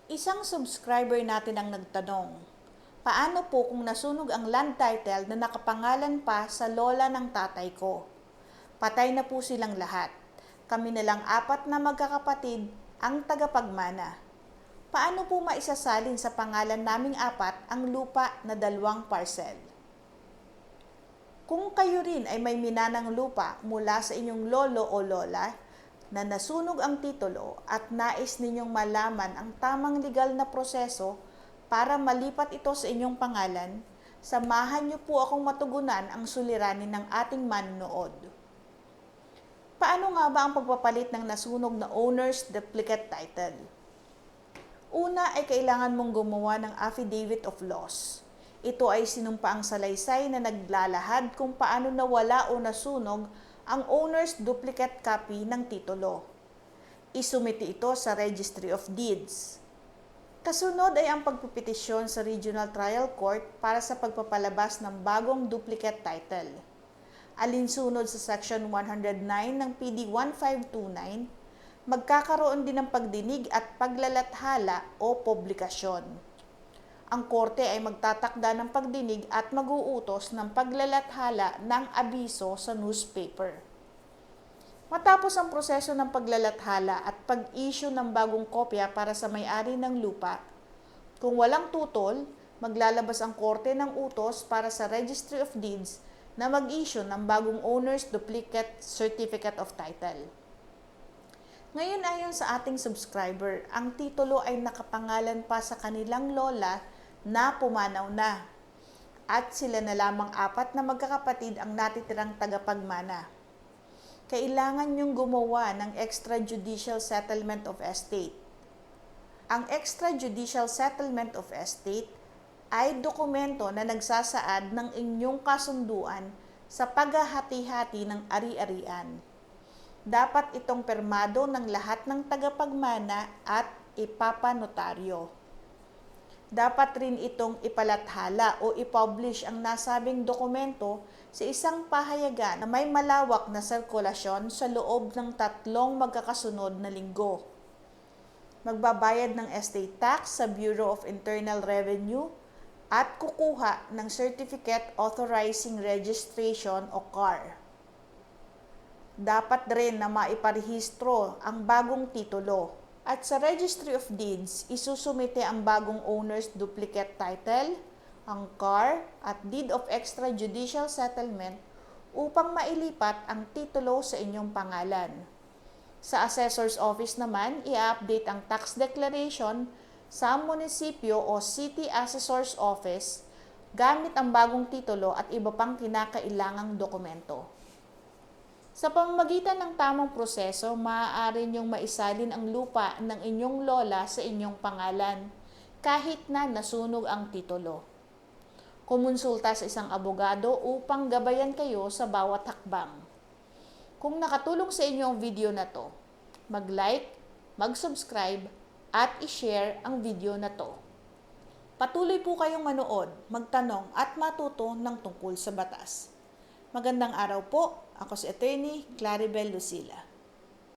Isang subscriber natin ang nagtanong, paano po kung nasunog ang land title na nakapangalan pa sa lola ng tatay ko? Patay na po silang lahat. Kami na lang 4 na magkakapatid ang tagapagmana. Paano po maisasalin sa pangalan naming 4 ang lupa na 2 parcel? Kung kayo rin ay may minanang lupa mula sa inyong lolo o lola na nasunog ang titulo at nais ninyong malaman ang tamang legal na proseso para malipat ito sa inyong pangalan, samahan niyo po akong matugunan ang suliranin ng ating manonood. Paano nga ba ang pagpapalit ng nasunog na owner's duplicate title? Una ay kailangan mong gumawa ng affidavit of loss. Ito ay sinumpaang salaysay na naglalahad kung paano nawala o nasunog ang owner's duplicate copy ng titulo. Isumiti ito sa Registry of Deeds. Kasunod ay ang pagpipetisyon sa Regional Trial Court para sa pagpapalabas ng bagong duplicate title. Alinsunod sa Section 109 ng PD 1529, magkakaroon din ng pagdinig at paglalathala o publikasyon. Ang korte ay magtatakda ng pagdinig at mag-uutos ng paglalathala ng abiso sa newspaper. Matapos ang proseso ng paglalathala at pag-issue ng bagong kopya para sa may-ari ng lupa, kung walang tutol, maglalabas ang korte ng utos para sa Registry of Deeds na mag-issue ng bagong owner's duplicate certificate of title. Ngayon ayon sa ating subscriber, ang titulo ay nakapangalan pa sa kanilang lola na pumanaw na at sila na lamang 4 na magkakapatid ang natitirang tagapagmana. Kailangan niyong gumawa ng extrajudicial settlement of estate. Ang extrajudicial settlement of estate ay dokumento na nagsasaad ng inyong kasunduan sa paghahati-hati ng ari-arian. Dapat itong permado ng lahat ng tagapagmana at ipapanotaryo. Dapat rin itong ipalathala o ipublish ang nasabing dokumento sa isang pahayagan na may malawak na sirkulasyon sa loob ng 3 magkakasunod na linggo. Magbabayad ng estate tax sa Bureau of Internal Revenue at kukuha ng Certificate Authorizing Registration o CAR. Dapat rin na maiparehistro ang bagong titulo. At sa Registry of Deeds, isusumite ang bagong owner's duplicate title, ang CAR at Deed of Extrajudicial Settlement upang mailipat ang titulo sa inyong pangalan. Sa Assessor's Office naman, i-update ang tax declaration sa munisipyo o City Assessor's Office gamit ang bagong titulo at iba pang kinakailangang dokumento. Sa pamamagitan ng tamang proseso, maaari niyong maisalin ang lupa ng inyong lola sa inyong pangalan, kahit na nasunog ang titulo. Kumonsulta sa isang abogado upang gabayan kayo sa bawat hakbang. Kung nakatulong sa inyo ang video na to, mag-like, mag-subscribe, at i-share ang video na to. Patuloy po kayong manood, magtanong at matuto ng tungkol sa batas. Magandang araw po. Ako si Attorney Claribel Lucila.